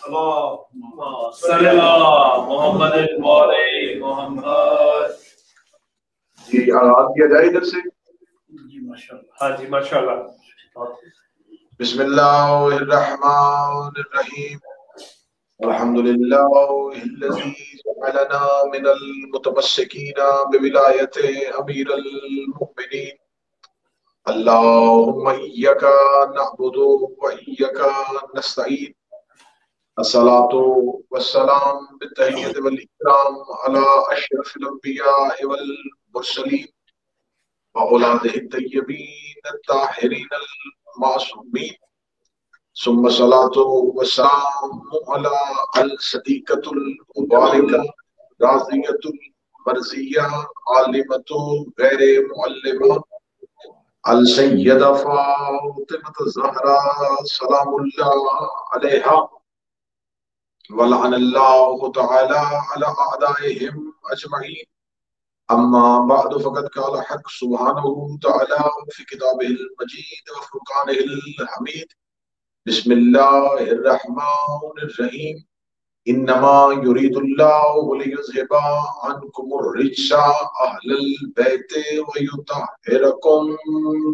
صلی اللہ محمد محمد. جی آغاز کیا جائے ادھر سے. ہاں جی ماشاء اللہ. بسم اللہ الرحمن الرحیم. الحمد للہ الذی جعلنا من المتمسکین بولایت امیر المؤمنین. اللہم ایاک نعبد و ایاک نستعین. الصلاۃ والسلام بالتحیۃ والاکرام علی اشرف الانبیاء والمرسلین وأولادہ الطیبین الطاہرین المعصومین. ثم الصلاۃ والسلام علی الصدیقۃ المبارکہ راضیۃ المرضیہ عالمۃ غیر معلمہ السیدہ فاطمۃ الزہراء سلام اللہ علیہا ولعن اللہ تعالی علی اعدائہم اجمعین. اما بعد فقد قال حق سبحانہ تعالی فی کتابہ المجید وفرقانہ الحمید. بسم اللہ الرحمن الرحیم. انما یرید اللہ لیذھب عنکم الرجس اہل البیت ویطہرکم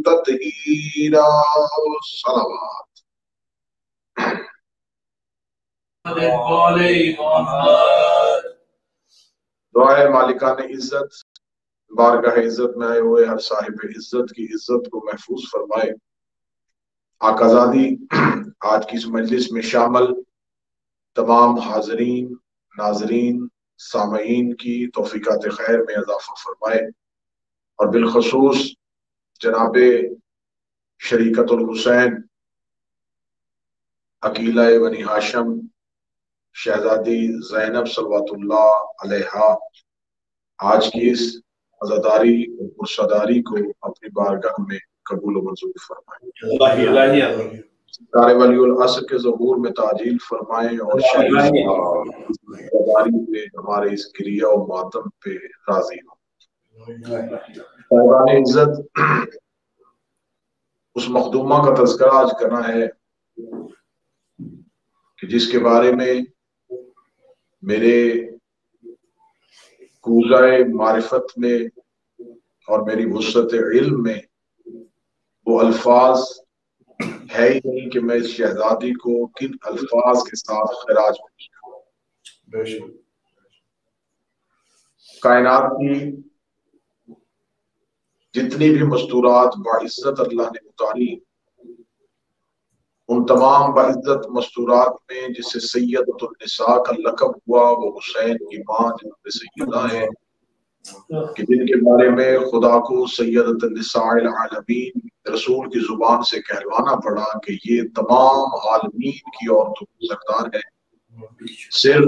تطہیرا. صلوات. دعائے مالکان عزت بارگاہ عزت میں آئے ہوئے ہر صاحب عزت کی عزت کو محفوظ فرمائے. آقازادی آج کی اس مجلس میں شامل تمام حاضرین ناظرین سامعین کی توفیقات خیر میں اضافہ فرمائے، اور بالخصوص جناب شریکت الحسین عقیلہ بنی ہاشم شہزادی زینب صلوات اللہ علیہا آج کی اس عزاداری اور پرساداری کو اپنی بارگاہ میں قبول و منظور فرمائیں. ستارے ولی العصر کے ظہور میں تعجیل فرمائیں اور عزاداری پہ ہمارے اس کریا و ماتم پہ راضی ہوں. صاحبان عزت، اس مخدومہ کا تذکرہ آج کرنا ہے کہ جس کے بارے میں میرے کوزۂ معرفت میں اور میری وسعت علم میں وہ الفاظ ہے ہی نہیں کہ میں اس شہزادی کو کن الفاظ کے ساتھ خراج کروں. کائنات کی جتنی بھی مستورات باعزت اللہ نے اتاری، ان تمام باعزت مستورات میں جسے سیدۃ النساء کا لقب ہوا وہ حسین کی ماں جناب سیدہ ہے، کہ جن کے بارے میں خدا کو سیدۃ النساء العالمین رسول کی زبان سے کہلوانا پڑا کہ یہ تمام عالمین کی عورتوں کی سردار ہے. صرف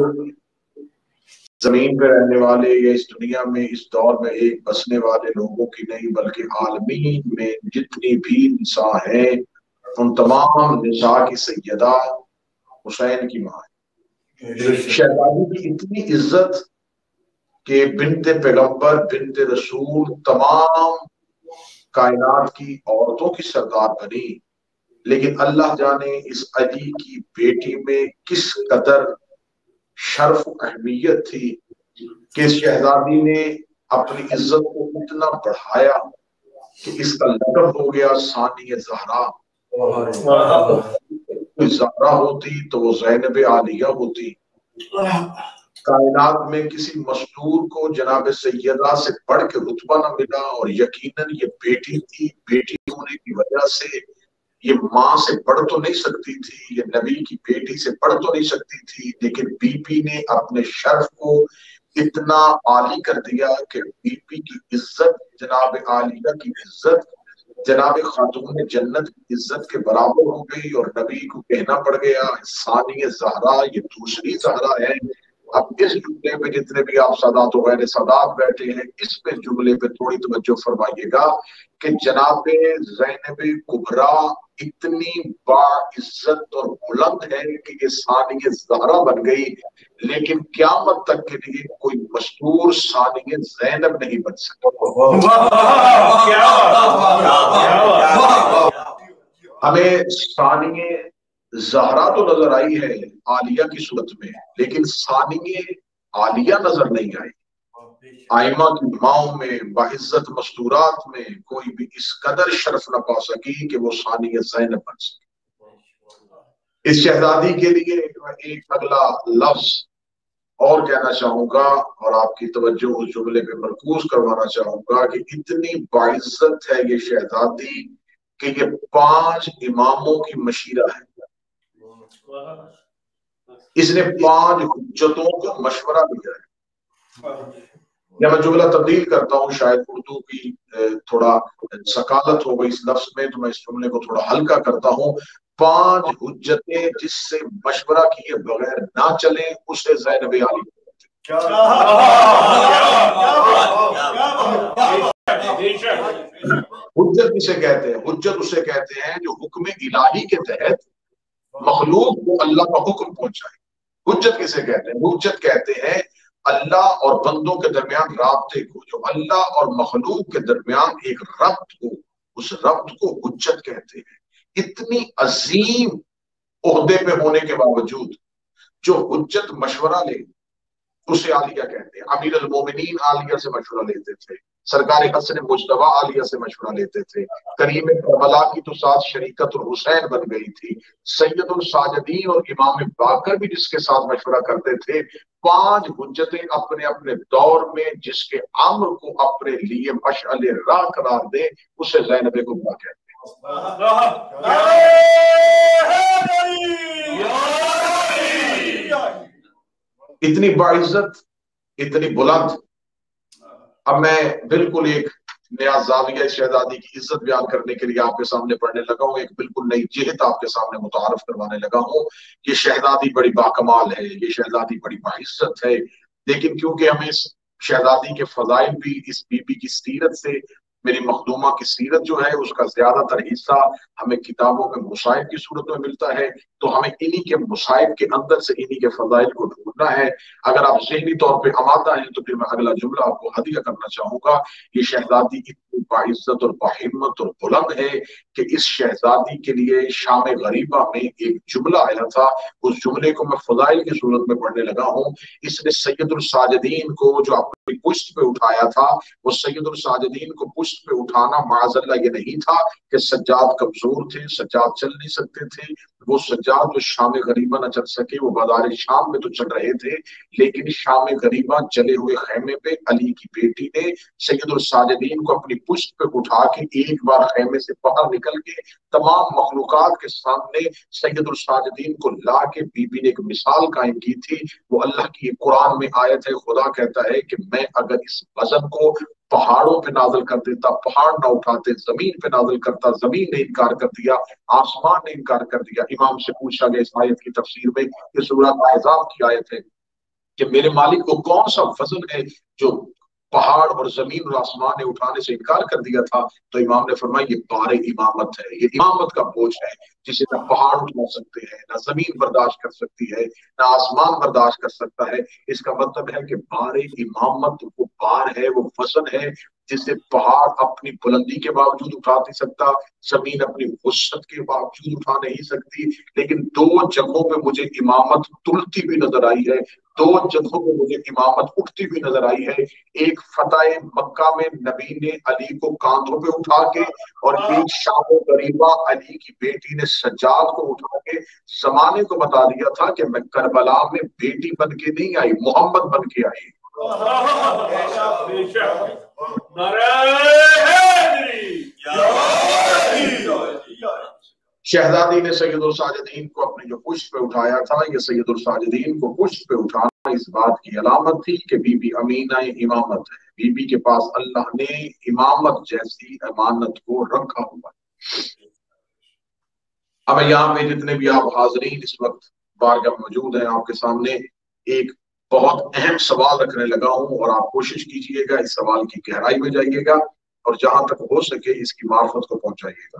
زمین پہ رہنے والے یا اس دنیا میں اس دور میں ایک بسنے والے لوگوں کی نہیں، بلکہ عالمین میں جتنی بھی نساء ہیں ان تمام نساء کی سیدہ حسین کی ماں ہے. شہزادی کی اتنی عزت کہ بنت پیغمبر بنت رسول تمام کائنات کی عورتوں کی سردار بنی، لیکن اللہ جانے اس علی کی بیٹی میں کس قدر شرف و اہمیت تھی کہ شہزادی نے اپنی عزت کو اتنا بڑھایا کہ اس کا لقب ہو گیا ثانی زہرا. کوئی زہرا ہوتی تو وہ زینب عالیہ ہوتی. کائنات میں کسی مستور کو جناب سیدہ سے بڑھ کے رتبہ نہ ملا، اور یقیناً یہ بیٹی تھی، بیٹی ہونے کی وجہ سے یہ ماں سے بڑھ تو نہیں سکتی تھی، یہ نبی کی بیٹی سے بڑھ تو نہیں سکتی تھی، لیکن بی بی نے اپنے شرف کو اتنا عالی کر دیا کہ بی بی کی عزت جناب عالیہ کی عزت جناب خاتون جنت کی عزت کے برابر ہو گئی، اور نبی کو کہنا پڑ گیا ثانی زہرا یہ دوسری زہرا ہے. اب اس جملے پہ جتنے بھی آپ سادات و غیر سادات بیٹھے ہیں اس پہ جملے پہ تھوڑی توجہ فرمائیے گا کہ جناب زینب کبریٰ اتنی باعزت اور بلند ہے کہ یہ ثانی زہرا بن گئی، لیکن قیامت تک کے لیے کوئی مستور ثانی زینب نہیں بن سکتا. ہمیں ثانی زہرا تو نظر آئی ہے عالیہ کی صورت میں، لیکن ثانیہ عالیہ نظر نہیں آئی۔ آئمہ کی ماؤں میں باعزت مستورات میں کوئی بھی اس قدر شرف نہ پا سکی کہ وہ ثانیہ زینب بن سکی۔ اس شہزادی کے لیے ایک اگلا لفظ اور کہنا چاہوں گا اور آپ کی توجہ اس جملے پہ مرکوز کروانا چاہوں گا کہ اتنی باعزت ہے یہ شہزادی کہ یہ 5 اماموں کی مشیرہ ہے۔ اس نے 5 حجتوں کو مشورہ دیا ہے۔ یا میں جملہ تبدیل کرتا ہوں، شاید اردو کی تھوڑا ثقافت ہو گئی اس لفظ میں، تو میں اس جملے کو تھوڑا ہلکا کرتا ہوں۔ 5 حجتیں جس سے مشورہ کیے بغیر نہ چلیں اسے زینب عالی۔ حجت کسے کہتے ہیں؟ حجت اسے کہتے ہیں جو حکم الہی کے تحت مخلوق کو اللہ کا حکم پہنچائے۔ حجت کسے کہتے ہیں؟ حجت کہتے ہیں اللہ اور بندوں کے درمیان رابطے کو، جو اللہ اور مخلوق کے درمیان ایک ربط ہو، اس ربط کو حجت کہتے ہیں۔ اتنی عظیم عہدے پہ ہونے کے باوجود جو حجت مشورہ لے اسے عالیہ کہتے ہیں۔ امیر المومنین عالیہ سے مشورہ لیتے تھے، سرکار حسن مجتبیٰ عالیہ سے مشورہ لیتے تھے، کریم کربلا کی تو ساتھ شریکت الحسین بن گئی تھی، سید الساجدین اور امام باقر بھی جس کے ساتھ مشورہ کرتے تھے۔ 5 حجتیں اپنے اپنے دور میں جس کے امر کو اپنے لیے مشعل راہ قرار دے اسے زینب کبریٰ کہتے ہیں۔ اتنی باعزت، اتنی بلند۔ اب میں بالکل ایک نیا زاویہ شہزادی کی عزت بیان کرنے کے لیے آپ کے سامنے پڑھنے لگا ہوں، ایک بالکل نئی جہت آپ کے سامنے متعارف کروانے لگا ہوں۔ یہ شہزادی بڑی باکمال ہے، یہ شہزادی بڑی باعزت ہے، لیکن کیونکہ ہمیں اس شہزادی کے فضائل بھی اس بی بی کی سیرت سے، میری مخدومہ کی سیرت جو ہے اس کا زیادہ تر حصہ ہمیں کتابوں میں مصائب کی صورت میں ملتا ہے، تو ہمیں انہی کے مصائب کے اندر سے انہی کے فضائل کو ڈھونڈنا ہے۔ اگر آپ ذہنی طور پہ آمادہ ہیں تو پھر میں اگلا جملہ آپ کو ہدیہ کرنا چاہوں گا۔ یہ شہزادی اتنی باعزت اور باہمت اور بلند ہے کہ اس شہزادی کے لیے شام غریبہ میں ایک جملہ آیا تھا، اس جملے کو میں فضائل کی صورت میں پڑھنے لگا ہوں۔ اس نے سید الساجدین کو جو اپنی پشت پہ اٹھایا تھا، وہ سید الساجدین کو پشت پہ اٹھانا معاذ اللہ یہ نہیں تھا کہ سجاد کمزور تھے، سجاد چل نہیں سکتے تھے، وہ سجاد جو شام غریبہ نہ چل سکے وہ بازار شام میں تو چل رہے تھے، لیکن شام غریبہ چلے ہوئے خیمے پہ علی کی بیٹی نے سید الساجدین کو اپنی پشت پہ اٹھا کے ایک بار خیمے سے باہر نکل کے تمام مخلوقات کے سامنے سید الساجدین کو لا کے بی بی نے ایک مثال قائم کی تھی۔ وہ اللہ کی قرآن میں آیت ہے، خدا کہتا ہے کہ میں اگر اس وزن کو پہاڑوں پہ نازل کر دیتا پہاڑ نہ اٹھاتے، زمین پہ نازل کرتا زمین نے انکار کر دیا، آسمان نے انکار کر دیا۔ امام سے پوچھا گیا اس آیت کی تفسیر میں، یہ سورہ احزاب کی آیت ہے کہ میرے مالک کو کون سا وزن ہے جو پہاڑ اور زمین اور آسمان نے اٹھانے سے انکار کر دیا تھا؟ تو امام نے فرمایا یہ بار امامت ہے، یہ امامت کا بوجھ ہے جسے نہ پہاڑ اٹھا سکتے ہیں، نہ زمین برداشت کر سکتی ہے، نہ آسمان برداشت کر سکتا ہے۔ اس کا مطلب ہے کہ بار امامت وہ بار ہے، وہ وزن ہے جسے پہاڑ اپنی بلندی کے باوجود اٹھا نہیں سکتا، زمین اپنی وسعت کے باوجود اٹھا نہیں سکتی۔ لیکن 2 جگہوں پہ مجھے امامت تلتی بھی نظر آئی ہے، 2 جگہوں پہ مجھے امامت اٹھتی بھی نظر آئی ہے۔ ایک فتح مکہ میں نبی نے علی کو کاندھوں پہ اٹھا کے، اور ایک شام غریبہ علی کی بیٹی نے سجاد کو اٹھا کے زمانے کو بتا دیا تھا کہ میں کربلا میں بیٹی بن کے نہیں آئی، محمد بن کے آئی۔ شہزادی نے سید الساجدین کو اپنے جو پشت پہ اٹھایا تھا، یہ سید الساجدین کو پشت پہ اٹھانا اس بات کی علامت تھی کہ بی بی امینہ امامت ہے، بی بی کے پاس اللہ نے امامت جیسی امانت کو رکھا ہوا ہے۔ اب یہاں پہ جتنے بھی آپ حاضرین اس وقت بارگاہ موجود ہیں، آپ کے سامنے ایک بہت اہم سوال رکھنے لگا ہوں، اور آپ کوشش کیجئے گا اس سوال کی گہرائی میں جائیے گا اور جہاں تک ہو سکے اس کی معرفت کو پہنچائیے گا۔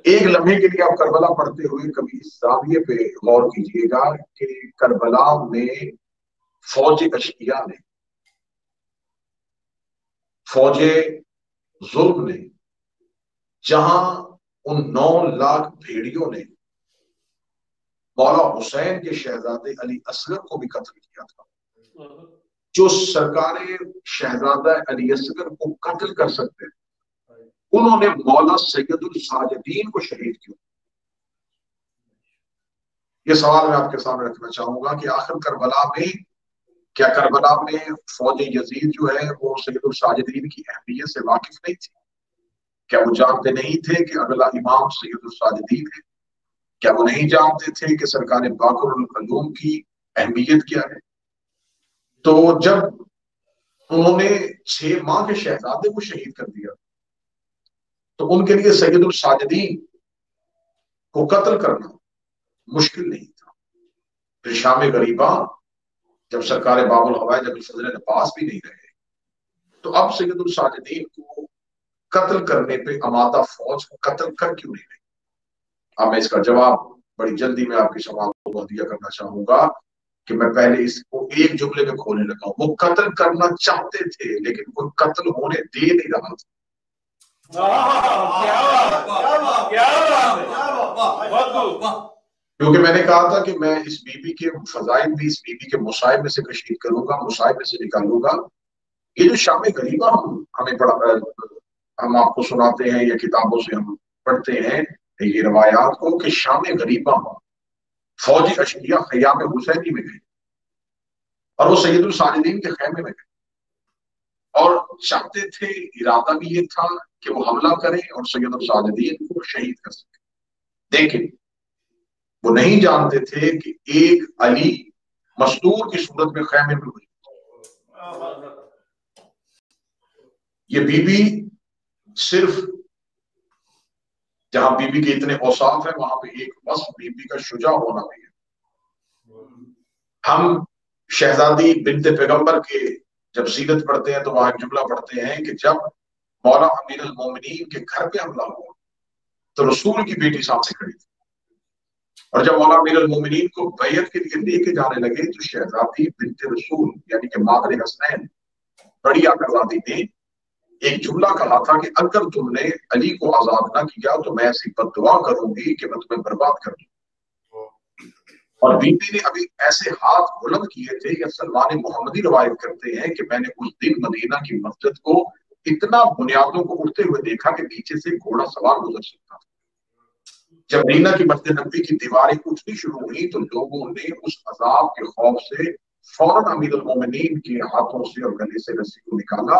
ایک لمحے کے لیے آپ کربلا پڑھتے ہوئے کبھی اس زاویے پہ غور کیجئے گا کہ کربلا میں فوج اشقیاء نے، فوج ظلم نے، جہاں ان 9 لاکھ بھیڑیوں نے مولا حسین کے شہزادے علی اصغر کو بھی قتل کیا تھا. جو سرکار شہزادہ علی اصغر کو قتل کر سکتے ہیں انہوں نے مولا سید الساجدین کو شہید کیوں؟ یہ سوال میں آپ کے سامنے رکھنا چاہوں گا کہ آخر کربلا میں فوج یزید جو ہے وہ سید الساجدین کی اہمیت سے واقف نہیں تھی؟ کیا وہ جانتے نہیں تھے کہ اگلا امام سید الساجدین ہے؟ کیا وہ نہیں جانتے تھے کہ سرکار باقر العلوم کی اہمیت کیا ہے؟ تو جب انہوں نے 6 ماہ کے شہزادے کو شہید کر دیا تو ان کے لیے سید الساجدین کو قتل کرنا مشکل نہیں تھا. پھر شام غریبہ جب سرکار باب الہوائے جب صدر عباس بھی نہیں رہے تو اب سید الساجدین کو قتل کرنے پہ آمادہ فوج قتل کر کیوں نہیں رہی؟ اب میں اس کا جواب بڑی جلدی میں آپ کی سوال کو مہیا کرنا چاہوں گا کہ میں پہلے اس کو ایک جملے میں کھولنے لگا ہوں. وہ قتل کرنا چاہتے تھے لیکن کوئی قتل ہونے دے نہیں رہا تھا. کیونکہ میں نے کہا تھا کہ میں اس بی بی کے فضائل بھی اس بی بی کے مصائب میں سے کشید کروں گا, مصائب میں سے نکالوں گا. یہ جو شام غریبہ ہم آپ کو سناتے ہیں یا کتابوں سے ہم پڑھتے ہیں یہ روایات کو کہ شام غریبہ فوجی اشقیاء خیام حسینی میں گئے اور وہ سید الساجدین کے خیمے میں گئے اور چاہتے تھے, ارادہ بھی یہ تھا کہ وہ حملہ کریں اور سید الساجدین کو شہید کر سکیں. لیکن وہ نہیں جانتے تھے کہ ایک علی مستور کی صورت میں خیمے میں ہوئی. یہ بی بی صرف جہاں بی بی کے اتنے اوصاف ہیں وہاں پہ ایک وصف بی بی کا شجاع ہونا بھی ہے. ہم شہزادی بنت پیغمبر کے جب سیرت پڑھتے ہیں تو وہاں ایک جملہ پڑھتے ہیں کہ جب مولا امیر المومنین کے گھر پہ حملہ ہوا تو رسول کی بیٹی سامنے کھڑی تھی, اور جب مولا امیر المومنین کو بیعت کے لیے لے کے جانے لگے تو شہزادی بنت رسول یعنی کہ مادر حسنین بڑی آقازادی نے ایک جملہ کہا تھا کہ اگر تم نے علی کو آزاد نہ کیا تو میں ایسی بد دعا کروں گی کہ میں تمہیں برباد کر دوں. اور بی بی نے ابھی ایسے ہاتھ بلند کیے تھے کہ سلمان محمدی روایت کرتے ہیں کہ میں نے اس دن مدینہ کی مسجد کو اتنا بنیادوں کو اٹھتے ہوئے دیکھا کہ پیچھے سے گھوڑا سوار گزر سکتا تھا. جب مدینہ کی مسجد نبوی کی دیواریں اٹھنی شروع ہوئی تو لوگوں نے اس عذاب کے خوف سے فوراً امیر المومنین کے ہاتھوں سے اور گلے سے رسی کو نکالا.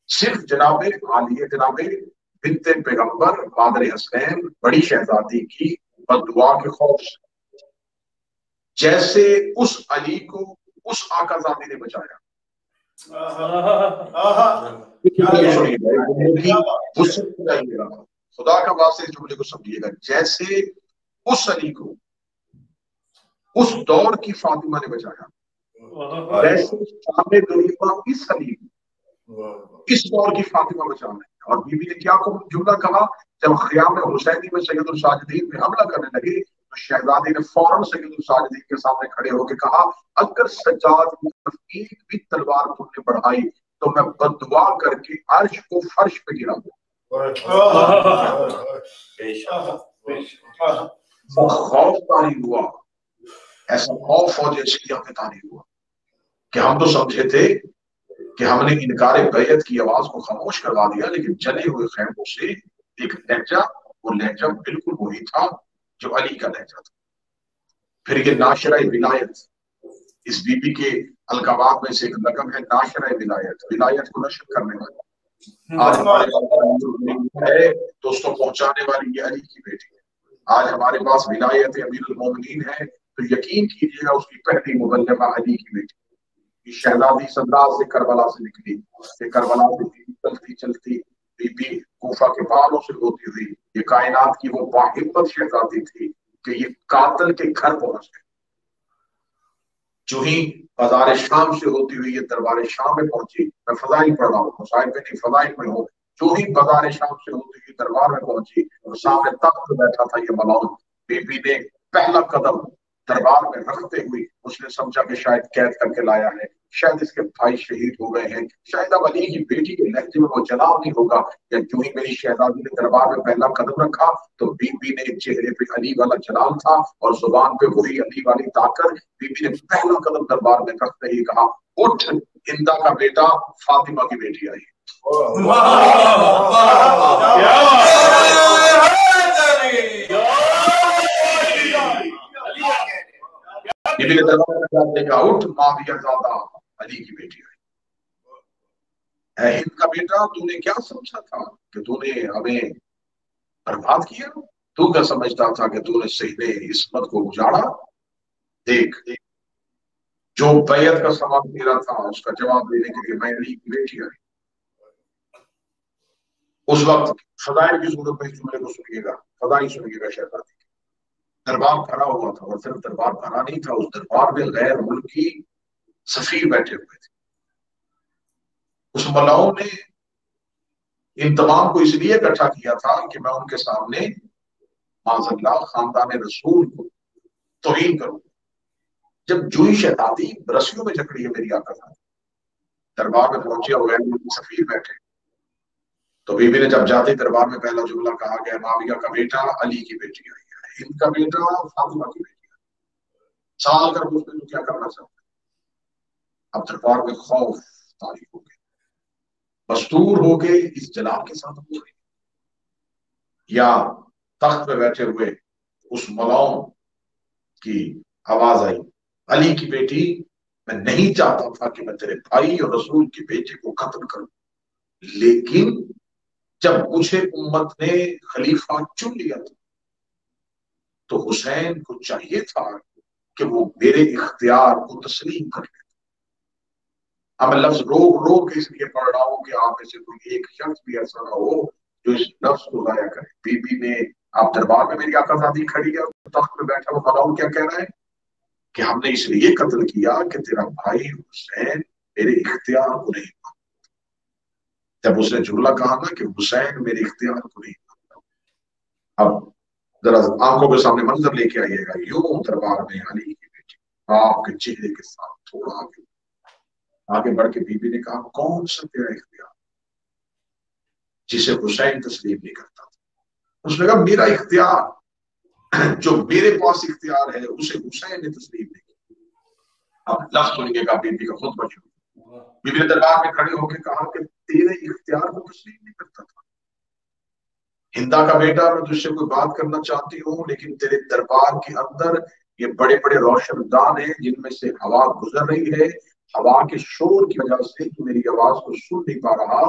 صرف جناب عالیہ جناب بنت پیغمبر مادر حسین بڑی شہزادی کی بددعا کے خوف سے, جیسے اس علی کو اس آقازادی نے بچایا. خدا کا واسطے جملے کو سمجھیے گا, جیسے اس علی کو اس دور کی فاطمہ نے بچایا, ویسے شام غریبہ اس علی کو اس دور کی فاطمہ بچانا ہے. اور بی بی نے کیا جملہ کہا جب خیام حسینی میں سید الساجدین میں حملہ کرنے لگے تو شہزادی نے فوراً سید الساجدین کے سامنے کھڑے ہو کے کہا اگر سجاد کی طرف ایک بھی تلوار تم نے بڑھائی تو میں بد دعا کر کے عرش کو فرش پہ گرا دوں. خوف طاری ہوا, ایسا خوف فوج اشقیاء میں طاری ہوا کہ ہم تو سمجھے تھے کہ ہم نے انکار بیعت کی آواز کو خاموش کروا دیا, لیکن جلے ہوئے خیموں سے ایک لہجہ, وہ لہجہ بالکل وہی تھا جو علی کا لہجہ تھا. پھر یہ ناشرہ ولایت, اس بی بی کے القابات میں سے ایک لقب ہے ناشرہ ولایت, ولایت کو نشر کرنے والا. آج ہمارے پاس ہے دوستوں پہنچانے والی یہ علی کی بیٹی ہے. آج ہمارے پاس ولایت امیر المومنین ہے تو یقین کیجیے گا اس کی پہلی مبلغہ علی کی بیٹی. شہزادی سردار سے کربلا سے نکلی, کہ کربلا سے چلتی چلتی بی بی کوفہ کے پہاڑوں سے ہوتی ہوئی یہ کائنات کی وہ باہمت شہزادی تھی کہ یہ قاتل کے گھر پہنچ گئے. جو ہی بازار شام سے ہوتی ہوئی یہ دربار شام میں پہنچی, میں فضائل پڑھ رہا ہوں, مصائب میں نہیں فضائل میں ہوں, جو ہی بازار شام سے ہوتی ہوئی دربار میں پہنچی اور سامنے تخت بیٹھا تھا یہ ملعون, بی بی نے پہلا قدم دربار میں رکھتے ہوئی اس نے سمجھا کہ شاید قید کر کے لایا ہے, شاید اس کے بھائی شہید ہو گئے ہیں، شاید اب علی کی بیٹی کے لہجے میں وہ جلال نہیں ہوگا۔ یا جو ہی میری شہزادی نے دربار میں پہلا قدم رکھا تو بی بی نے چہرے پہ علی والا جلال تھا اور زبان پہ وہی علی والی طاقت۔ بی بی نے پہلا قدم دربار میں رکھتے ہی کہا اٹھ، ہندا کا بیٹا فاطمہ کی بیٹی آئی۔ بی بی نے دربار میں کہا اٹھ، معاویہ زادہ علی کی بیٹی آئی۔ اے ہند کا بیٹا، تو نے کیا سمجھا تھا کہ تو نے ہمیں برباد کیا؟ تو کیا سمجھتا تھا کہ تو نے سہنے عصمت کو اجاڑا؟ دیکھ، جو بیعت کا سوال میرا تھا اس کا جواب دینے کے لیے میں علی کی بیٹی آئی۔ اس وقت فضائل کی صورت میں اس جملے کو سنیے گا، فضائی سنیے گا شہزادی کی۔ دربار بھرا ہوا تھا، اور صرف دربار بھرا نہیں تھا، اس دربار میں غیر ملکی سفیر بیٹھے ہوئے تھے۔ اس ملاؤں نے ان تمام کو اس لیے اکٹھا کیا تھا کہ میں ان کے سامنے معاذ اللہ خاندان رسول کو توہین کروں۔ جب جوئی شہزادی رسیوں میں جکڑی ہے میری آقا صاحب، دربار میں پہنچے اور غیر ملکی سفیر بیٹھے، تو بی بی نے جب جاتے دربار میں پہلا جملہ کہا گیا معاویہ کا بیٹا علی کی بیٹی آئی ہے، ہند کا بیٹا فاطمہ کی بیٹی آئی۔ سال کر اس نے تو کیا کرنا چاہتا ہے؟ اب دربار میں خوف طاری ہو گئے، مستور ہو کے اس جلال کے ساتھ ہو رہی، یا تخت پہ بیٹھے ہوئے اس ملاؤں کی آواز آئی علی کی بیٹی، میں نہیں چاہتا تھا کہ میں تیرے بھائی اور رسول کی بیٹی کو قتل کروں، لیکن جب مجھے امت نے خلیفہ چن لیا تھا تو حسین کو چاہیے تھا کہ وہ میرے اختیار کو تسلیم کر لے۔ اب میں لفظ روک اس لیے پڑھ رہا ہوں کہ آپ میں سے کوئی ایک شخص بھی ایسا نہ ہو جو اس لفظ کو ضائع کرے۔ بی بی نے آپ دربار میں میری آقا زادی کھڑی ہے، تخت میں بیٹھا وہ ملاؤں کیا کہہ رہا ہے کہ ہم نے اس لیے قتل کیا کہ تیرا بھائی حسین میرے اختیار کو نہیں مانتا۔ جب اس نے جملہ کہا نا کہ حسین میرے اختیار کو نہیں مانتا، اب ذرا آنکھوں کے سامنے منظر لے کے آئیے گا، یوں دربار میں علی کی بیٹی آپ کے چہرے کے ساتھ تھوڑا آگے بڑھ کے بی بی نے کہا کون سا تیرا اختیار جسے حسین تسلیم نہیں کرتا تھا؟ اس نے کہا میرا اختیار جو میرے پاس اختیار ہے اسے حسین نے تسلیم نہیں کیا۔ اب لفظ سنیے گا بی بی کا خود بچوں، بی بی نے دربار میں کھڑے ہو کے کہا کہ تیرے اختیار کو تسلیم نہیں کرتا تھا۔ ہندا کا بیٹا، میں تجھ سے کوئی بات کرنا چاہتی ہوں، لیکن تیرے دربار کے اندر یہ بڑے بڑے روشن دان ہیں جن میں سے ہوا گزر رہی ہے، ہوا کے شور کی وجہ سے تو میری آواز کو سن نہیں پا رہا،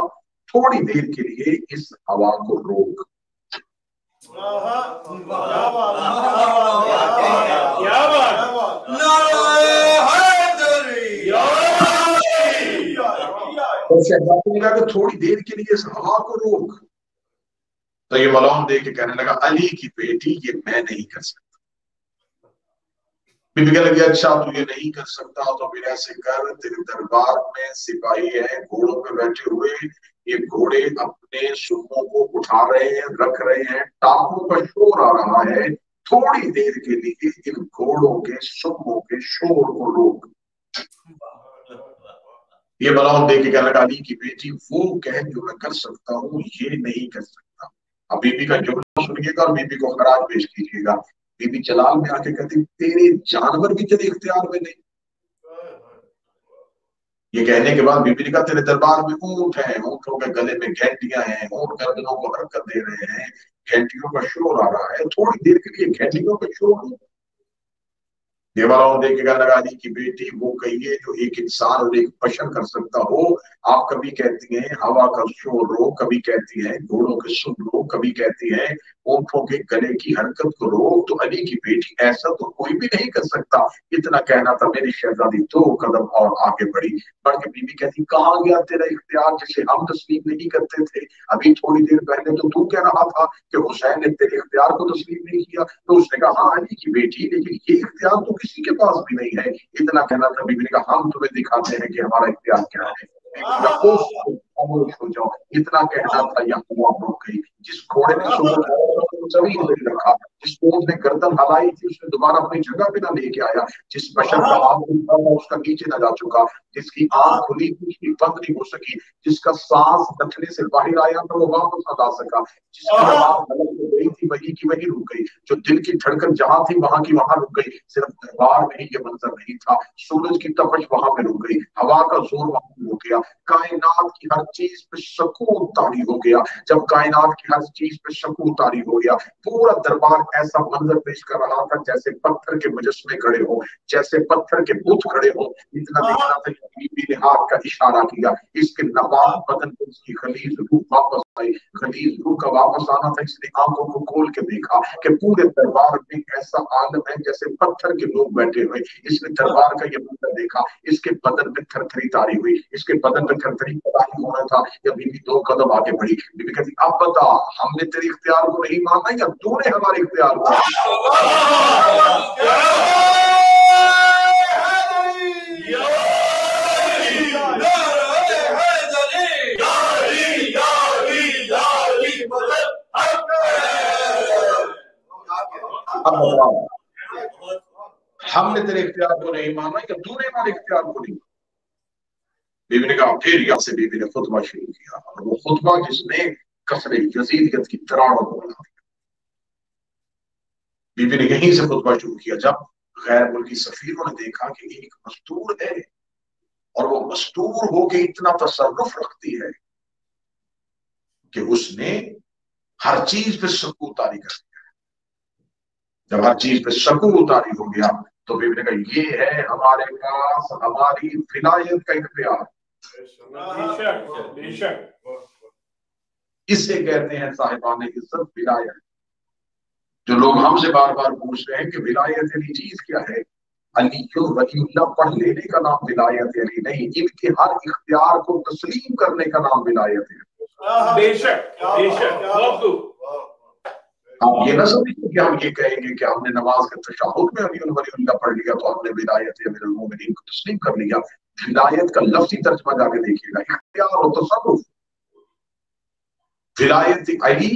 تھوڑی دیر کے لیے اس ہوا کو روک۔ شہزادی نے کہا کہ تھوڑی دیر کے لیے اس ہوا کو روک، تو یہ ملاؤں دے کے کہنے لگا علی کی بیٹی یہ میں نہیں کر سکتا۔ بی بی کہنے لگی اچھا تو یہ نہیں کر سکتا تو پھر ایسے کر، تیرے دربار میں سپاہی ہیں گھوڑوں پہ بیٹھے ہوئے، یہ گھوڑے اپنے سموں کو اٹھا رہے ہیں، رکھ رہے ہیں، ٹانگوں کا شور آ رہا ہے، تھوڑی دیر کے لیے ان گھوڑوں کے سموں کے شور کو روک۔ یہ ملاؤں دے کے کہنے لگا علی کی بیٹی وہ کہہ جو میں کر سکتا ہوں یہ نہیں کر سکتا۔ اب بی بی کا جملہ سنیے گا اور بی بی کو خراج پیش کیجیے گا۔ بی بی جلال میں آ کے کہتی تیرے جانور بھی تیرے اختیار میں نہیں۔ یہ کہنے کے بعد بی بی نے کہا تیرے دربار میں اونٹ ہیں، اونٹوں کے گلے میں گھنٹیاں ہیں، اونٹ گردنوں کو حرکت دے رہے ہیں، گھنٹیوں کا شور آ رہا ہے، تھوڑی دیر کے لیے گھنٹیوں کا شور۔ دیواراؤں دیکھ کے کہنے لگا علی کی بیٹی وہ کہیے جو ایک انسان اور ایک بشر کر سکتا ہو۔ آپ کبھی کہتی ہیں ہوا کا شور رو، کبھی کہتی ہیں گھوڑوں کے سن رو، کبھی کہتی ہیں اونٹوں کے گلے کی حرکت کو رو، تو علی کی بیٹی ایسا تو کوئی بھی نہیں کر سکتا۔ اتنا کہنا تھا میری شہزادی دو قدم اور آگے بڑھی، بڑھ کے بی بی کہتی کہاں گیا تیرا اختیار جسے ہم تسلیم نہیں کرتے تھے؟ ابھی تھوڑی دیر پہلے تو کہہ رہا تھا کہ حسین نے تیرے اختیار کو تسلیم نہیں کیا۔ تو اس نے کہا ہاں علی کی بیٹی لیکن یہ اختیار تو کسی کے پاس بھی نہیں ہے۔ اتنا کہنا تھا بی بی نے کہا ہم تمہیں دکھاتے ہیں کہ ہمارا اختیار کیا ہے۔ خاموش ہو جاؤ، اتنا کہنا تھا یا ہوا رک گئی. جس گھوڑے نے زمین پہ رکھا، جس اونٹ نے گردن ہلائی تھی اس نے دوبارہ اپنی جگہ پہ نہ لے کے آیا، جس بشر کا ہاتھ اس کا نیچے نہ جا چکا، جس کی آنکھ کھلی تھی اس کی بند نہیں ہو سکی، جس کا سانس دکھنے سے باہر آیا تو وہ واپس نہ آ سکا، جس کی آواز غلط ہو گئی تھی وہی کی وہی رک گئی، جو دل کی دھڑکن جہاں تھی وہاں کی وہاں رک گئی. صرف دربار میں ہی یہ منظر نہیں تھا، سورج کی تپش وہاں پہ رک گئی، ہوا کا زور وہاں پہ رک گیا، کائنات کی ہر چیز پہ سکون طاری ہو گیا. جب کائنات کی ہر چیز پہ سکون طاری ہو گیا، پورا دربار ایسا منظر پیش کر رہا تھا جیسے پتھر کے مجسمے کھڑے ہوں، جیسے پتھر کے بت کھڑے ہوں. اتنا دیکھنا تھا کہ بی بی نے ہاتھ کا اشارہ کیا، اس کے نبات بدن پہ اس کی غلیظ روح واپس آئی. غلیظ روح کا واپس آنا تھا، اس نے آنکھوں کو کھول کے دیکھا کہ پورے دربار میں ایسا عالم ہے جیسے پتھر کے لوگ بیٹھے ہوئے. اس نے دربار کا یہ منظر دیکھا، اس کے بدن میں تھرتھری طاری ہوئی، اس کے بدن میں تھرتھری طاری ہونا تھا. یا بی بی دو قدم آگے بڑھی، بی بی کہتی اب بتا ہم نے تیرے اختیار کو نہیں مانا یا تو نے ہمارے اختیار کو؟ ہم نے تیرے اختیار کو نہیں مانا یا تو نے ہمارے اختیار کو نہیں مانا؟ بی بی نے کہا پھر یہاں سے بی بی نے خطبہ شروع کیا، اور وہ خطبہ جس نے کثر یزیدیت کی تراڑوں کو بنا دیا. بی بی نے یہیں سے خطبہ شروع کیا. جب غیر ملکی سفیروں نے دیکھا کہ ایک مستور ہے اور وہ مستور ہو کے اتنا تصرف رکھتی ہے کہ اس نے ہر چیز پہ سکو طاری کر دیا. جب ہر چیز پہ سکو طاری ہو گیا تو بی بی نے کہا یہ ہے ہمارے پاس ہماری ولایت کا اختیار. اسے کہتے ہیں صاحبان عزت ولایت. جو لوگ ہم سے بار بار پوچھ رہے ہیں کہ ولایت علی چیز کیا ہے، علی ولی اللہ پڑھ لینے کا نام ولایت علی نہیں، ان کے ہر اختیار کو تسلیم کرنے کا نام ولایت ہے. بے شک بے شک. آپ یہ نہ سمجھیں کہ ہم یہ کہیں گے کہ ہم نے نماز کے تشہد میں ولی اللہ پڑھ لیا تو ہم نے ولایت امیر المومنین کو تسلیم کر لیا. ولایت کا لفظی ترجمہ جا کے دیکھیے گا، اختیار و تصرف. ولایت علی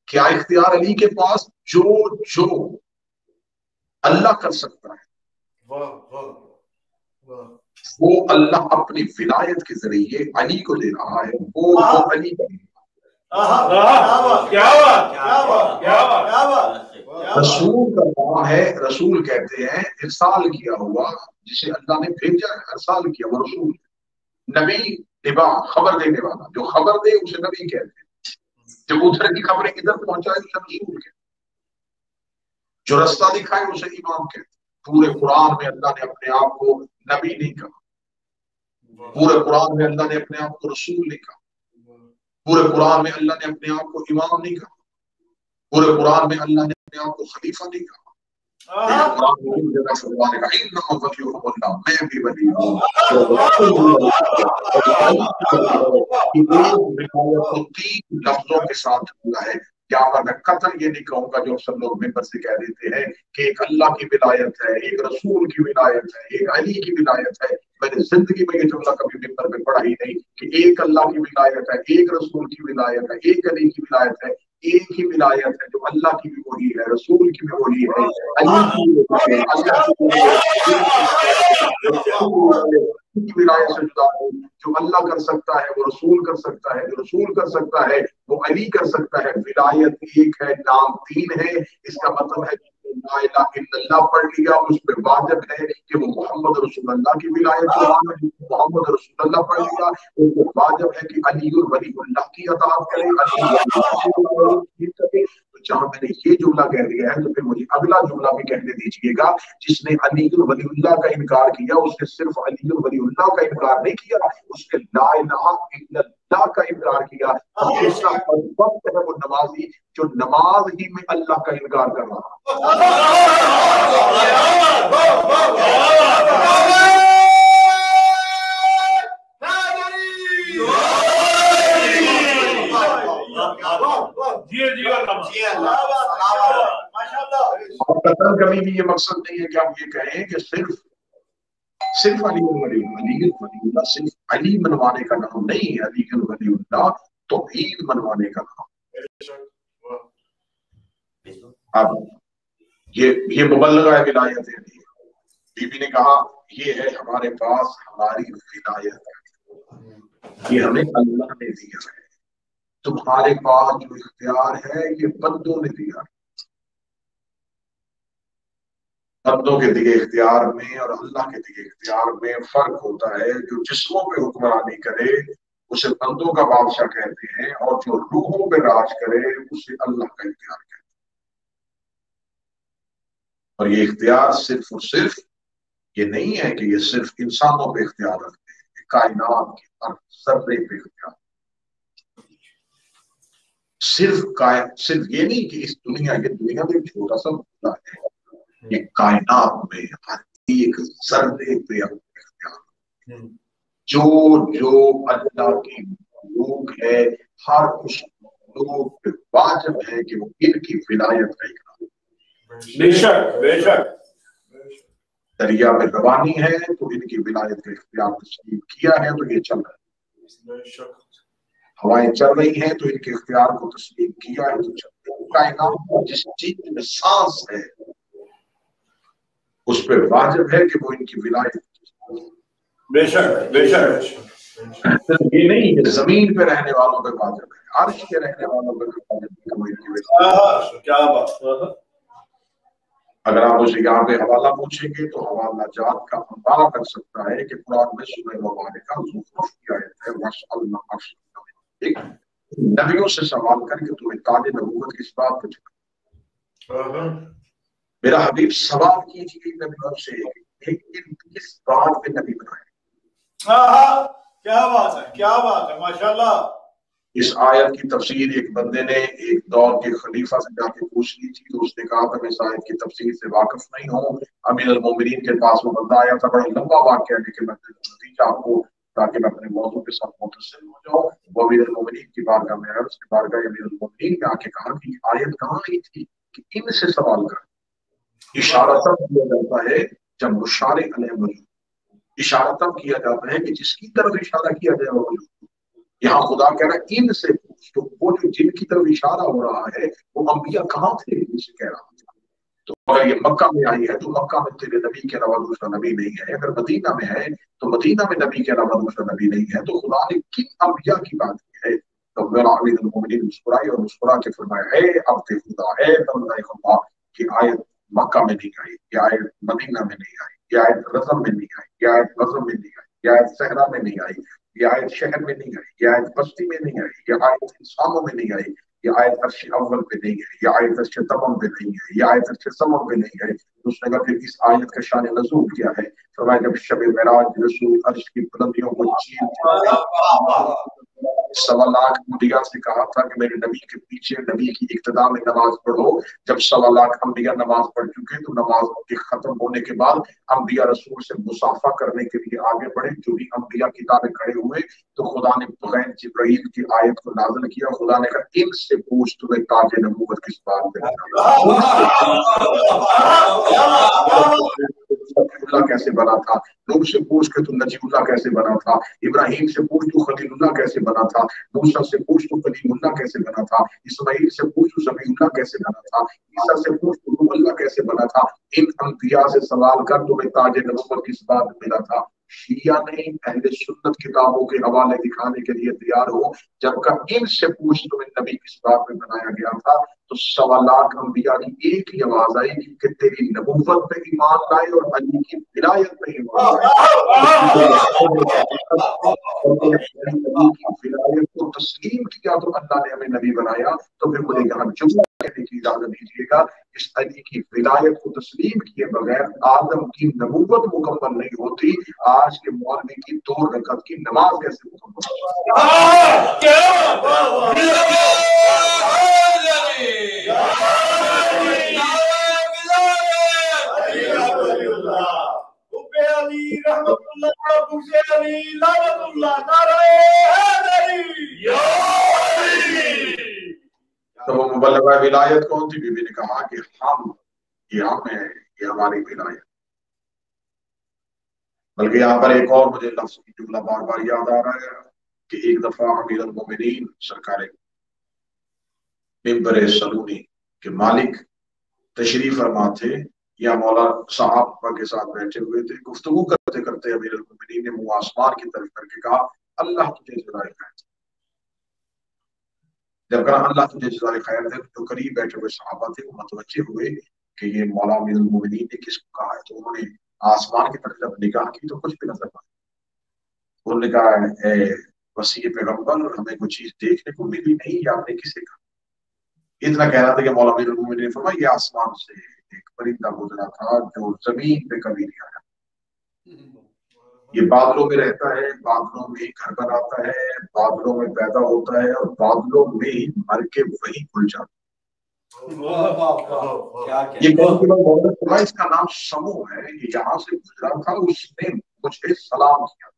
کیا اختیار علی کے پاس؟ جو اللہ کر سکتا ہے وہ اللہ اپنی ولایت کے ذریعے علی کو دے رہا ہے، وہ علی کا. رسول کا نام ہے، رسول کہتے ہیں ارسال کیا ہوا جسے اللہ نے بھیجا ہے، ارسال کیا وہ رسول. نبی نبا خبر دینے والا، جو خبر دے اسے نبی کہتے ہیں، جو ادھر کی خبریں ادھر پہنچائے اسے رسول کہتے ہیں، جو رستہ دکھائے اسے امام کہتے ہیں. پورے قرآن میں اللہ نے اپنے آپ کو نبی نہیں کہا، پورے قرآن میں اللہ نے اپنے آپ کو رسول نہیں کہا، پورے قرآن میں اللہ نے اپنے آپ کو امام نہیں کہا، پورے قرآن میں اللہ نے اپنے آپ کو خلیفہ نہیں کہا. میں بھی ولی ہوں. تین لفظوں کے ساتھ ہوا ہے. کیا میں قطر یہ نہیں کہوں گا جو اکثر لوگ ممبر سے کہہ دیتے ہیں کہ ایک اللہ کی ولایت ہے، ایک رسول کی ولایت ہے، ایک علی کی ولایت ہے. میں نے زندگی میں یہ جملہ کبھی ممبر میں پڑھا ہی نہیں کہ ایک اللہ کی ولایت ہے، ایک رسول کی ولایت ہے، ایک علی کی ولایت ہے. ایک ہی ولایت ہے جو اللہ کی بھی وہی ہے، رسول کی بھی وہی ہے، علی کی بھی وہی ہے، اللہ کی بھی وہی ہے. ولایت سے جدا ہے. جو اللہ کر سکتا ہے وہ رسول کر سکتا ہے، جو رسول کر سکتا ہے وہ علی کر سکتا ہے. ولایت ایک ہے، نام تین ہے. اس کا مطلب ہے لا الہ الا اللہ پڑھ لیا اس پہ واجب ہے کہ وہ محمد رسول اللہ کی ولایت کے نام ہے. محمد رسول اللہ پڑھ لیا اس پہ واجب ہے کہ علی ولی اللہ کی اطاعت کرے، علی کرے. جہاں میں نے یہ جملہ کہہ دیا ہے تو پھر مجھے اگلا جملہ بھی کہنے دیجیے گا. جس نے علی ولی اللہ کا انکار کیا اس نے صرف علی ولی اللہ کا انکار نہیں کیا، اس نے لا الہ الا اللہ کا انکار کیا. دوسرا وقت ہے وہ نمازی جو نماز ہی میں اللہ کا انکار کر رہا. اور قطر کبھی بھی یہ مقصد نہیں ہے کہ ہم یہ کہیں کہ صرف صرف علی ولی اللہ صرف علی منوانے کا نام نہیں ہے، علی ولی اللہ توحید منوانے کا نام۔ اب یہ مبلغہ ولایت ہے۔ بی بی نے کہا یہ ہے ہمارے پاس ہماری ولایت ہے، یہ ہمیں اللہ نے دیا ہے، تمہارے پاس جو اختیار ہے یہ بندوں نے دیا ہے۔ بندوں کے دیے اختیار میں اور اللہ کے دیے اختیار میں فرق ہوتا ہے۔ جو جسموں پہ حکمرانی کرے اسے بندوں کا بادشاہ کہتے ہیں، اور جو روحوں پہ راج کرے اسے اللہ کا اختیار کہتے ہیں۔ اور یہ اختیار صرف اور صرف یہ نہیں ہے کہ یہ صرف انسانوں پہ اختیار رکھتے ہیں، یہ کائنات کے ہر ذرے پہ اختیار، صرف یہ نہیں کہ اس دنیا میں ایک چھوٹا سا مسئلہ ہے، یہ کائنات میں ہر ایک ذرے پہ اختیار، جو اللہ کی مخلوق ہے ہر اس مخلوق پہ واجب ہے کہ وہ ان کی ولایت کا اقرار۔ بے شک بے شک۔ دریا میں روانی ہے تو ان کی ولایت کا اختیار تسلیم کیا ہے تو یہ چل رہا ہے، ہوائیں چل رہی ہیں تو ان کے اختیار کو تسلیم کیا ہے تو چل رہا ہے۔ کائنات جس چیز میں سانس ہے اس پہ واجب ہے کہ وہ ان کی ولایت۔ بے شک بے شک۔ یہ نہیں کہ زمین پہ رہنے والوں پہ واجب ہے، عرش کے رہنے والوں پہ واجب ہے کہ وہ ان کی ولایت۔ کیا بات۔ اگر آپ مجھے یہاں پہ حوالہ پوچھیں گے تو حوالہ جات کا اندازہ کر سکتا ہے کہ قرآن میں سورہ مبارکہ زخرف کی آیت ہے، وَاسْأَلْنَا ایک نبیوں سے سوال کر کے تمہیں تاج نبوت کس بات پہ چکا۔ میرا حبیب سوال کیجیے نبیوں سے کس بات پہ نبی بنائے۔ کیا بات ہے کیا بات ہے، ماشاءاللہ۔ اس آیت کی تفسیر ایک بندے نے ایک دور کے خلیفہ سے جا کے پوچھ لی تھی تو اس نے کہا تھا میں اس آیت کی تفسیر سے واقف نہیں ہوں۔ امیر المومنین کے پاس وہ بندہ آیا تھا، بڑا لمبا واقعہ لیکن میں نتیجہ آپ کو تاکہ میں اپنے موضوع کے ساتھ متصل ہو جاؤں۔ وہ امیر المومنین کی بارگاہ میں آیا، اس کی بارگاہ امیر المومنین میں آ کے کہا کہ یہ آیت کہاں آئی تھی کہ ان سے سوال کر۔ اشارہ تب کیا جاتا ہے جب مشار علیہ موجود، اشارہ تب کیا جاتا ہے کہ جس کی طرف اشارہ کیا جائے وہ موجود۔ یہاں خدا کہہ رہا ہے ان سے پوچھ، تو وہ جو جن کی طرف اشارہ ہو رہا ہے وہ انبیاء کہاں تھے ان سے کہہ رہا تھا۔ تو اگر یہ مکہ میں آئی ہے تو مکہ میں تیرے نبی کے علاوہ دوسرا نبی نہیں ہے، اگر مدینہ میں ہے تو مدینہ میں نبی کے علاوہ دوسرا نبی نہیں ہے، تو خدا نے کن انبیاء کی بات کی ہے؟ تو امیر المومنین مسکرائی اور مسکرا کے فرمایا ہے عبد خدا ہے بندہ خدا، کہ آیت مکہ میں نہیں آئی، یہ آیت مدینہ میں نہیں آئی، یہ آیت رزم میں نہیں آئی، یہ آیت غزم میں نہیں آئی، یہ آیت صحرا میں نہیں آئی، یہ آیت شہر میں نہیں آئی، یہ آیت بستی میں نہیں آئی، یہ آیت انسانوں میں نہیں آئی، یہ آیت عرش اول پہ نہیں ہے، یہ آیت عرش تمم پہ نہیں ہے، یہ آیت عرش سمم پہ نہیں ہے۔ اس نے کہا کہ اس آیت کا شان نزول کیا ہے؟ فرمایا جب شب معراج رسول عرش کی بلندیوں کو چیر کے 1.25 لاکھ انبیاء سے کہا تھا کہ میرے نبی کے پیچھے نبی کی اقتداء میں نماز پڑھو۔ جب 1.25 لاکھ انبیاء نماز پڑھ چکے تو نماز کے ختم ہونے کے بعد انبیاء رسول سے مصافحہ کرنے کے لیے آگے بڑھے۔ جو بھی انبیاء کتابیں کھڑے ہوئے تو خدا نے بغیر جبرائیل کی آیت کو نازل کیا۔ خدا نے کہا ان سے پوچھ تمہیں تاج نبوت کس بات پہ اللہ کیسے بنا تھا، نوح سے پوچھ کے تو نجیب اللہ کیسے بنا تھا، ابراہیم سے پوچھ تو خلیل اللہ کیسے بنا تھا، موسیٰ سے پوچھ تو کلیم اللہ کیسے بنا تھا، اسماعیل سے پوچھ تو ذبیح اللہ کیسے بنا تھا، عیسیٰ سے پوچھ تو روح اللہ کیسے بنا تھا۔ ان انبیاء سے سوال کر تمہیں تاج نبوت کس بات ملا تھا۔ شیعہ نہیں، اہل سنت کتابوں کے حوالے دکھانے کے لیے تیار ہو۔ جب کا ان سے پوچھ تمہیں نبی کس بات میں بنایا گیا تھا تو 1.25 لاکھ انبیاء کی ایک ہی آواز آئی کہ تیری نبوت پہ ایمان لائے اور علی کی ولایت پہ ایمان لائے۔ ولایت کو تسلیم کیا تو اللہ نے ہمیں نبی بنایا۔ تو پھر مجھے یہاں جملہ کہنے کی اجازت دیجیے گا، اس علی کی ولایت کو تسلیم کیے بغیر آدم کی نبوت مکمل نہیں ہوتی۔ آج کے مولوی کی 2 رکعت کی نماز کیسے مکمل ہوتی؟ تو وہ مبلغہ ولایت کون تھی؟ بی بی نے کہا کہ ہم ہیں، یہ ہماری ولایت۔ بلکہ یہاں پر ایک اور مجھے لفظ کی جملہ بار بار یاد آ رہا ہے کہ ایک دفعہ امیر المومنین سرکار ممبر سلونی کے مالک تشریف فرما تھے یا مولا صاحب کے ساتھ بیٹھے ہوئے تھے، گفتگو کرتے کرتے امیر المومنین نے منہ آسمان کی طرف کر کے کہا اللہ تجھے جزائے خیر۔ جب کہا اللہ تجھے جزائے خیر دے، جو قریب بیٹھے ہوئے صحابہ تھے وہ متوجہ ہوئے کہ یہ مولا امیر المومنین نے کس کو کہا ہے، تو انہوں نے آسمان کی طرف جب نگاہ کی تو کچھ بھی نظر نہ آیا۔ انہوں نے کہا اے وسیع پیغمبر، ہمیں کوئی چیز دیکھنے کو ملی نہیں، یا آپ نے کسے کہا؟ اتنا کہنا تھا کہ مولا امیر المومنین نے فرمایا یہ آسمان سے ایک پرندہ گزرا تھا جو زمین پہ کبھی نہیں آیا، یہ بادلوں میں رہتا ہے، بادلوں میں ہی گھر بناتا ہے، بادلوں میں پیدا ہوتا ہے اور بادلوں میں ہی مر کے وہی کھل جاتا ہے۔ یہ کہنے اس کا نام سمو ہے، یہ یہاں سے گزرا تھا، اس نے مجھے سلام کیا۔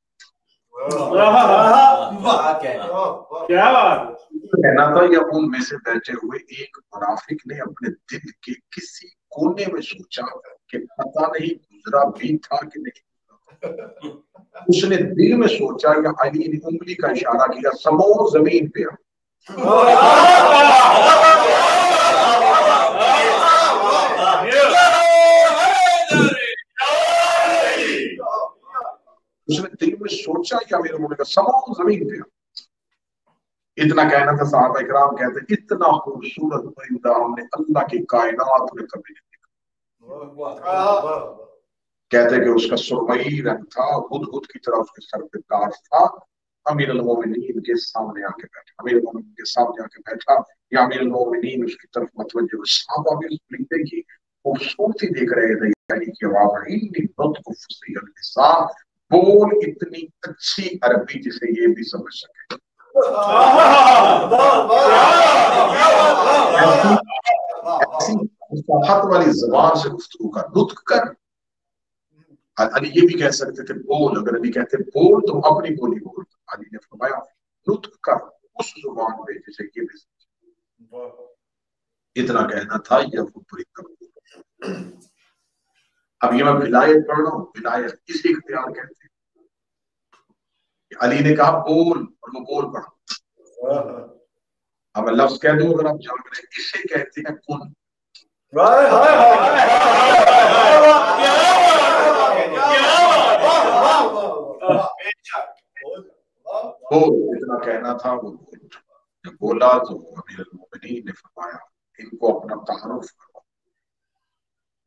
کیا بات کہنا تھا یا ان میں سے بیٹھے ہوئے ایک منافق نے اپنے دل کے کسی کونے میں سوچا کہ پتہ نہیں گزرا بھی تھا کہ نہیں، اس نے دل میں سوچا یا علی نے انگلی کا اشارہ کیا سمو زمین پہ اس نے دل میں سوچا یا میرے منہ کا سمو زمین پہ۔ اتنا کہنا تھا صحابہ اکرام کہتے ہیں اتنا خوبصورت پرندہ ہم نے اللہ کی کائنات میں کبھی نہیں دیکھا۔ کہتے کہ اس کا سرمئی رنگ تھا، ہدہد کی طرح اس کے سر پہ تاج تھا۔ امیر المومنین کے سامنے آ کے بیٹھا، امیر المومنین کے سامنے آ کے بیٹھا یا امیر المومنین اس کی طرف متوجہ ہوئے۔ صحابہ بھی اس پرندے کی خوبصورتی دیکھ رہے تھے، یعنی کہ واقعی نطق فصیح اللسان، بول اتنی اچھی عربی جسے یہ بھی سمجھ سکے، ایسی فصاحت والی زبان سے گفتگو کا نطق کر۔ علی یہ بھی کہہ سکتے تھے بول، اگر علی کہتے بول تو اپنی بولی بول، علی نے فرمایا نطق کر اس زبان پہ جسے یہ بھی سمجھے۔ اتنا کہنا تھا یا وہ پوری کر۔ اب یہ میں ولایت پڑھ رہا ہوں، ولایت کسی اختیار کہتے ہیں۔ علی نے کہا بول اور وہ بول پڑھا۔ اب میں لفظ کہہ دوں اگر آپ جان رہے ہیں، اسے کہتے ہیں کن۔ اتنا کہنا تھا وہ بول۔ جب بولا تو امیر المومنین نے فرمایا ان کو اپنا تعارف کرو۔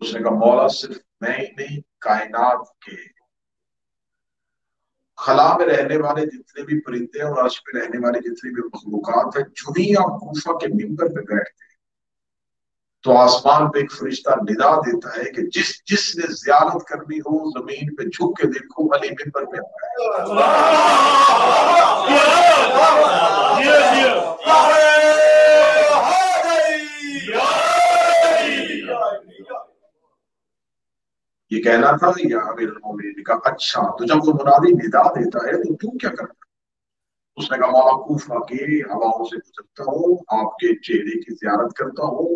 اس نے کہا مولا صرف میں ہی نہیں، کائنات کے خلا میں رہنے والے جتنے بھی پرندے اور عرش پہ رہنے والے جتنے بھی مخلوقات ہیں، جو ہی آپ کوفہ کے ممبر پہ بیٹھتے ہیں تو آسمان پہ ایک فرشتہ ندا دیتا ہے کہ جس نے زیارت کرنی ہو زمین پہ جھک کے دیکھو، علی ممبر پہ یہ کہنا تھا یا امیر المومنین نے کہا اچھا تو جب وہ منادی ندا دیتا ہے تو کیا کرتا؟ اس نے کہا مولا کوفہ کے ہواؤں سے گزرتا ہوں، آپ کے چہرے کی زیارت کرتا ہوں،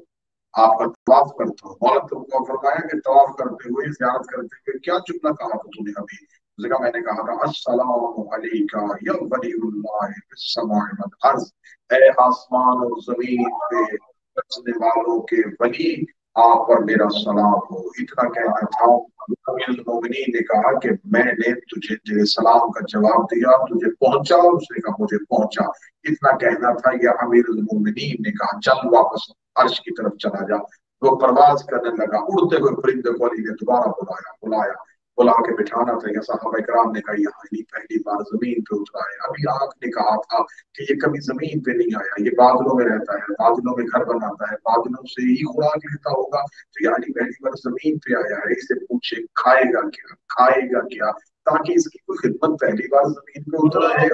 آپ کا طواف کرتا ہوں۔ مولا کو فرمایا کہ طواف کرتے ہوئے زیارت کرتے ہوئے کیا جملہ کہا تھا تو نے ابھی؟ اس نے کہا میں نے کہا تھا السلام علیکہ یا ولی اللہ فی السماء والارض، اے آسمان اور زمین پہ بچنے والوں کے ولی، آپ پر میرا سلام ہو۔ اتنا کہنا تھا امیر المومنین نے کہا کہ میں نے تجھے تیرے سلام کا جواب دیا، تجھے پہنچا؟ اس نے کہا مجھے پہنچا۔ اتنا کہنا تھا یا امیر المومنین نے کہا چل واپس عرش کی طرف چلا جا۔ وہ پرواز کرنے لگا، اڑتے ہوئے پرندے کو علی نے دوبارہ بلا کے بٹھانا تھا۔ یا صحابہ کرام نے کہا یہاں علی پہلی بار زمین پہ اترا ہے، ابھی آپ نے کہا تھا کہ یہ کبھی زمین پہ نہیں آیا، یہ بادلوں میں رہتا ہے، بادلوں میں گھر بناتا ہے، بادلوں سے ہی خوراک لیتا ہوگا، تو یعنی پہلی بار زمین پہ آیا ہے۔ اسے پوچھے کھائے گا کیا، کھائے گا کیا، تاکہ اس کی کوئی خدمت پہلی بار زمین پہ اترا ہے،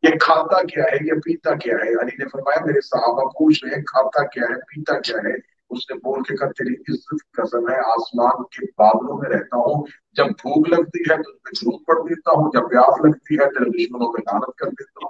یہ کھاتا کیا ہے، یہ پیتا کیا ہے۔ علی نے فرمایا میرے صحابہ پوچھ رہے ہیں کھاتا کیا ہے، پیتا کیا ہے۔ اس نے بول کے کہا تیری عزت کی قسم ہے، آسمان کے بادلوں میں رہتا ہوں، جب بھوک لگتی ہے تو میں جھوٹ پڑ دیتا ہوں، جب پیاس لگتی ہے تو دشمنوں پہ لعنت کر دیتا ہوں۔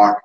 8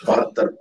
72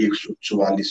144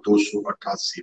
288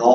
9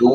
2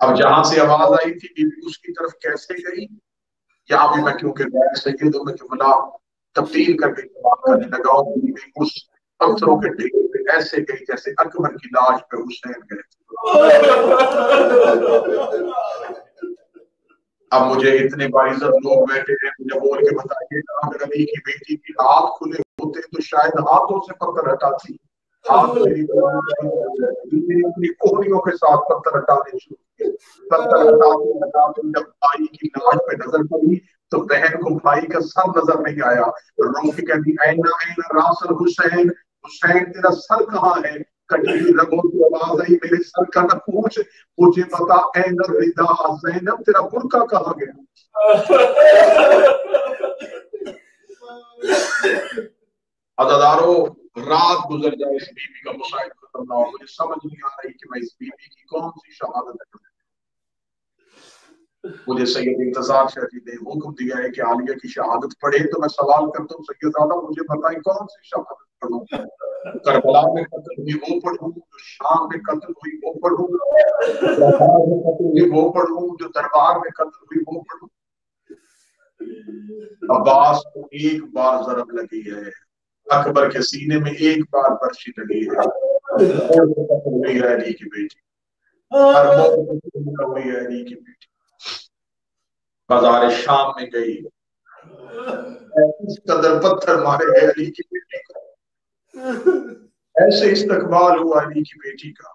اب جہاں سے آواز آئی تھی بیوی اس کی طرف کیسے گئی، یہاں بھی میں کیونکہ غیر سیدوں میں جملہ تبدیل کر کے بات کرنے لگا ہوں، بیوی اس پتھروں کے ڈھیر پہ ایسے گئی جیسے اکبر کی لاش پہ حسین گئے۔ اب مجھے اتنے باعزت لوگ بیٹھے ہیں، مجھے بول کے بتائیے اگر علی کی بیٹی کی ہاتھ کھلے ہوتے تو شاید ہاتھوں سے پتھر ہٹاتی، ہاتھ اپنی کوہنیوں کے ساتھ پتھر ہٹانے شروع کیے، پتھر ہٹاتے ہٹاتے جب بھائی کی لاش پہ نظر پڑی تو بہن کو بھائی کا سر نظر نہیں آیا، رو کے کہتی اینا اینا راس الحسین، حسین تیرا سر کہاں ہے؟ کٹی ہوئی رگوں کی آواز آئی میرے سر کا نہ پوچھ، مجھے بتا این الردا زینب تیرا برقع کہاں گیا؟ عزادارو رات گزر جائے اس بیوی کا مشاہد ختم نہ ہو، مجھے سمجھ نہیں آ رہی کہ میں اس بیوی کی کون سی شہادت کروں۔ مجھے سید انتظار شہری نے حکم دیا ہے کہ عالیہ کی شہادت پڑھے، تو میں سوال کرتا ہوں سید زادہ مجھے بتائیں کون سی شہادت پڑھوں؟ کربلا میں قتل ہوئی وہ پڑھوں، جو شام میں قتل ہوئی وہ پڑھوں، دربار میں قتل ہوئی وہ پڑھوں، جو دربار میں قتل ہوئی وہ پڑھوں؟ عباس کو ایک بار ضرب لگی ہے، اکبر کے سینے میں ایک بار برشی لگی ہے، قتل ہوئی ہے علی کی بیٹی، ہر موت قتل ہوئی ہے علی کی بیٹی۔ بازار شام میں گئی، اس قدر پتھر مارے گئے علی کی بیٹی کو، ایسے استقبال ہوا علی کی بیٹی کا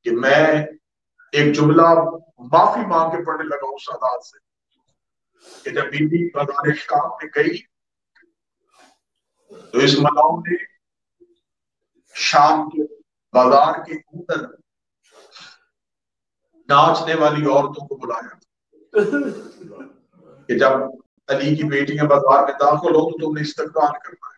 کہ میں ایک جملہ معافی مانگ کے پڑھنے لگا اس عادات سے کہ جب بی بی بازار شام میں گئی تو اس ملاؤں نے شام کے بازار کے اندر ناچنے والی عورتوں کو بلایا کہ جب علی کی بیٹیاں بازار میں داخل ہو تو تم نے استقبال کرنا ہے۔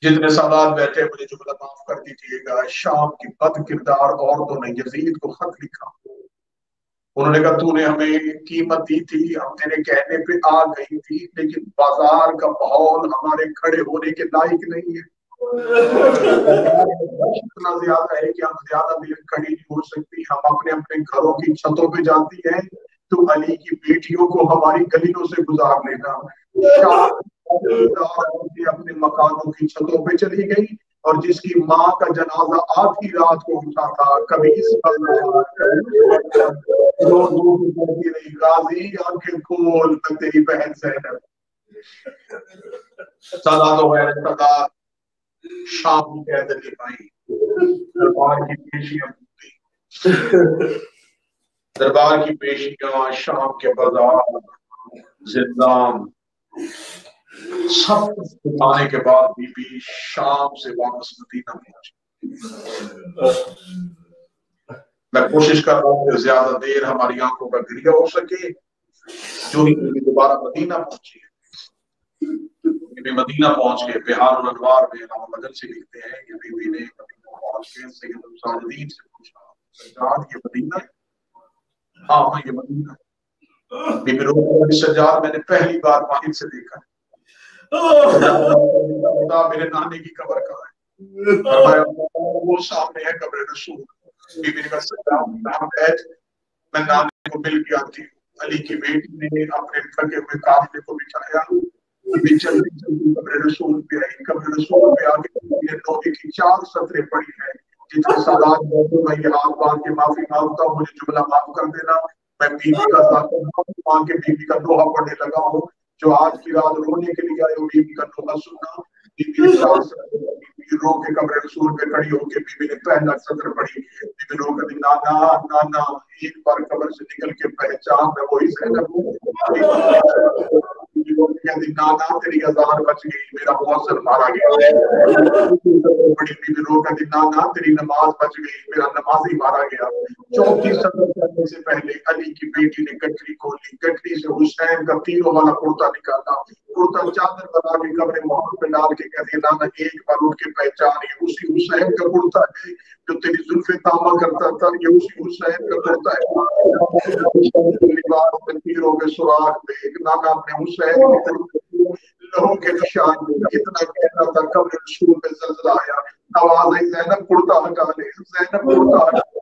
جتنے سادات بیٹھے مجھے جملہ معاف کر دیجیے گا، شام کی بد کردار عورتوں نے یزید کو خط لکھا، انہوں نے کہا تو نے ہمیں قیمت دی تھی، ہم تیرے کہنے پہ آ گئی تھی، لیکن بازار کا ماحول ہمارے کھڑے ہونے کے لائق نہیں ہے، اتنا زیادہ ہے کہ ہم زیادہ دیر کھڑی نہیں ہو سکتی، ہم اپنے اپنے گھروں کی چھتوں پہ جاتی ہیں، تو علی کی بیٹیوں کو ہماری گلیوں سے گزار لینا۔ اپنے مکانوں کی چھتوں پہ چلی گئی، اور جس کی ماں کا جنازہ آدھی رات کو اٹھا تھا، کبھی اس پر غازی آنکھیں کھول میں تیری بہن زینب۔ سادات و غیر سادات شام کی قیادت نبھائی، دربار کی پیشیاں ہوتی، دربار کی پیشیاں، شام کے بازار، زندان، سب کچھ بتانے کے بعد بی بی شام سے واپس مدینہ پہنچی۔ میں کوشش کر رہا ہوں کہ زیادہ دیر ہماری آنکھوں کا گریہ ہو سکے، جو ہی بی بی دوبارہ مدینہ پہنچی ہے، بی بی مدینہ پہنچ کے بہار الانوار میں علامہ مدن سے لکھتے ہیں کہ بی بی نے مدینہ پہنچ کے سید الصالحین سے پوچھا سجاد یہ مدینہ ہے؟ ہاں یہ مدینہ ہے۔ بی بی روح سجاد میں نے پہلی بار واحد سے دیکھا ہے، میرے نانے کی قبر کہاں ہے؟ فرمایا وہ سامنے ہے قبر رسول۔ بی بی نے کہا سجاد میں نانے کو مل کے آتی ہوں۔ علی کی بیٹی نے اپنے تھکے ہوئے قافلے کو بٹھایا، چلتی چلتی قبر رسول پہ آئی، قبر رسول پہ آ کے لوہے کی 4 سطریں پڑی ہیں، جتنے سادات بیٹھے میں یہ ہاتھ باندھ کے معافی مانگتا ہوں، مجھے جملہ معاف کر دینا، میں بی بی کا ذاکر مانگ کے بی بی کا دوہا پڑھنے لگا ہوں، جو آج کی رات رونے کے لیے آئے ہو بی بی کا دوہا سننا۔ بی بی نے 4 سطریں رو کے قبر رسول پہ کھڑی ہو کے بی بی نے پہلا سطر پڑھی، بی بی رو کے نانا نانا ایک بار قبر سے نکل کے پہچان میں وہی زینب ہوں۔ نانا تیری اذان بچ گئی، میرا محسن مارا گیا۔ بڑی بی بی رو کہتی نانا تیری نماز بچ گئی، میرا نمازی مارا گیا۔ چوتھی سطر کرنے سے پہلے علی کی بیٹی نے گٹری کھولی، گٹری سے حسین کا تیروں والا کرتا نکالا، کرتا چادر بنا کے قبر محمد پہ ڈال کے کہتی نانا ایک بار اٹھ کے پہچان یہ اسی حسین کا کرتا ہے جو تیری زلفیں تاما کرتا تھا، یہ اسی حسین کا کرتا ہے۔ لباس میں تیروں کے سوراخ دیکھ، نانا اپنے حسین لہو کے نشان اتنا کہنا تھا، قبر رسول میں زلزلہ آیا، آواز آئی زینب کرتا ہٹا لے، زینب کرتا ہٹا لے۔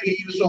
300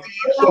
300